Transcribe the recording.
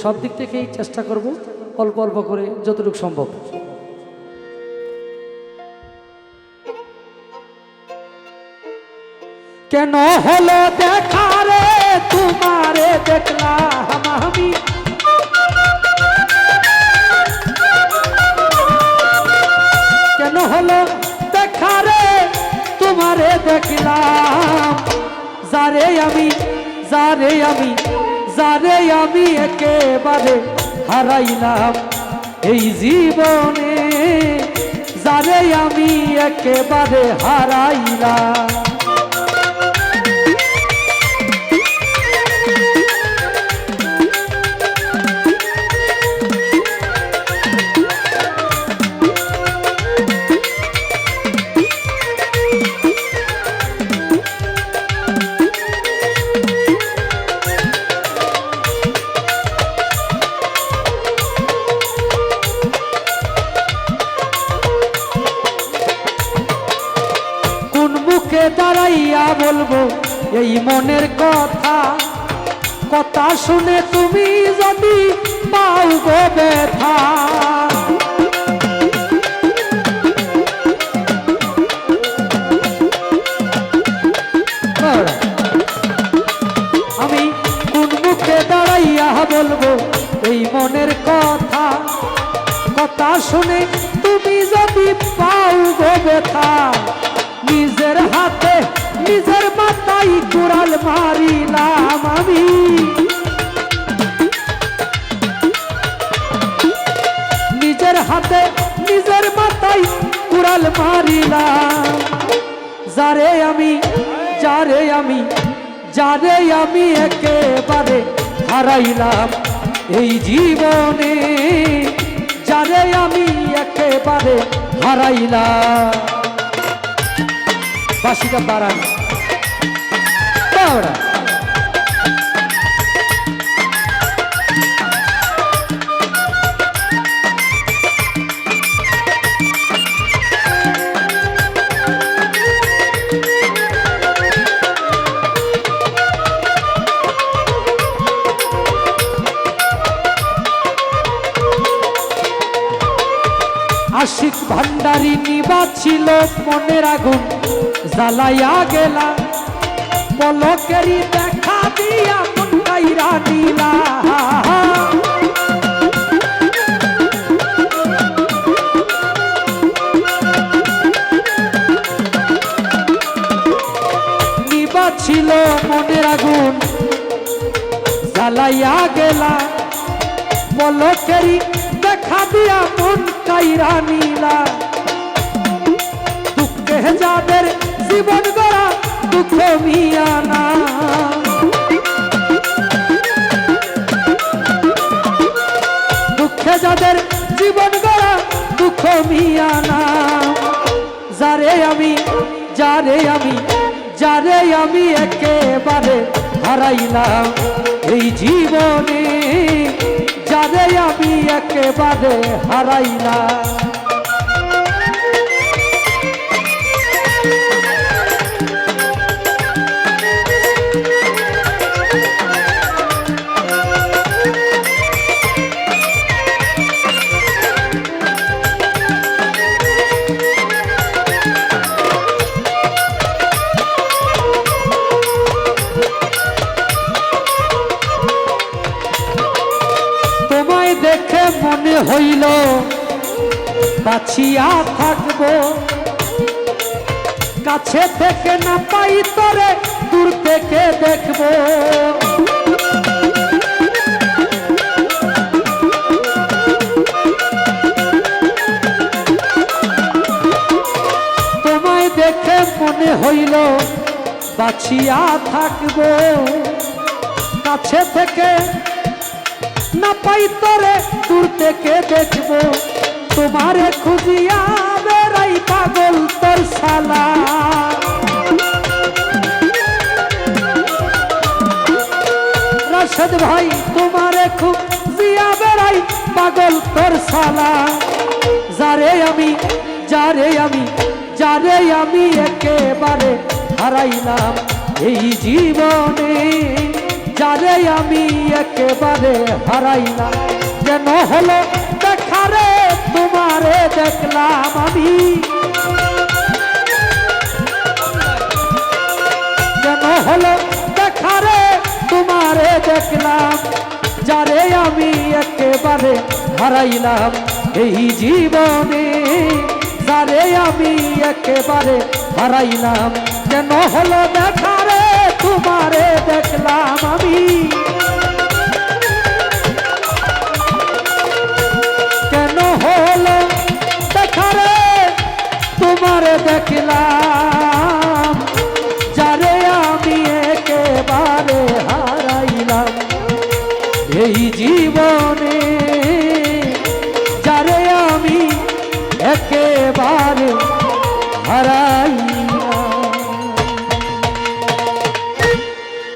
সব দিক থেকেই চেষ্টা করব অল্প অল্প করে যতটুকু সম্ভব। কেন হলো দেখা রে তোমারে দেখলাম আমি, কেন হলো দেখা রে তোমারে দেখলাম, যারে আমি যারে আমি যারে আমি একেবারে হারাইলাম এই জীবনে, যারে আমি একেবারে হারাইলাম। মুখে দাঁড়াইয়া বলবো এই মনের কথা, কথা শুনে তুমি যদি পাও গো ব্যথা। আমি কোন মুখে দাঁড়াইয়া বলবো এই মনের কথা, কথা শুনে তুমি যদি পাও গো ব্যথা। নিজের হাতে নিজের মাথায় কুড়াল মারিলাম আমি, নিজের হাতে নিজের মাথায় কুড়াল মারিলাম, যারে আমি যারে আমি যারে আমি একেবারে হারাইলাম এই জীবনে, যারে আমি একেবারে হারাইলাম। বাসিটা বাড়ান বাড়া। আশিক ভান্ডারী নিবাছিল মনের আগুন জ্বালাইয়া গেলা, পলকেরই দেখা দিয়া মন কাইরা নিলা। নিবাছিল মনের আগুন জ্বালাইয়া গেলা, পলকেরই দেখা দিয়া মন কাইরা নিলা। দুঃখে যাদের জীবন গড়া দুঃখ মিয়ানা, দুঃখে যাদের জীবন গড়া দুঃখ মিয়ানা, যারে আমি যারে আমি যারে আমি একেবারে হারাইলাম এই জীবনে, যারে আমি একেবারে হারাইলাম। দেখে মনে হইল বাঁচিয়া থাকবো, কাছে থেকে না পাই তোরে দূর থেকে দেখবো। তোমায় দেখে মনে হইল বাঁচিয়া থাকবো, কাছে থেকে না পাই তোরে দূর থেকে দেখবো। তোমারে খুঁজিয়া বেড়াই পাগল তোর শালা, রাশেদ ভাই তোমারে খুঁজিয়া বেড়াই পাগল তোর শালা, যারে আমি যারে আমি যারে আমি একেবারে হারাইলাম এই জীবনে, যারে আমি একেবারে হারাইলাম, যেন হলো দেখারে তোমারে দেখলাম আমি, যেন হলো দেখারে তোমারে দেখলাম, যারে আমি একেবারে হারাইলাম এই জীবনে, যারে আমি একেবারে হারাইলাম, যেন হলো দেখারে তোমারে দেখলাম আমি।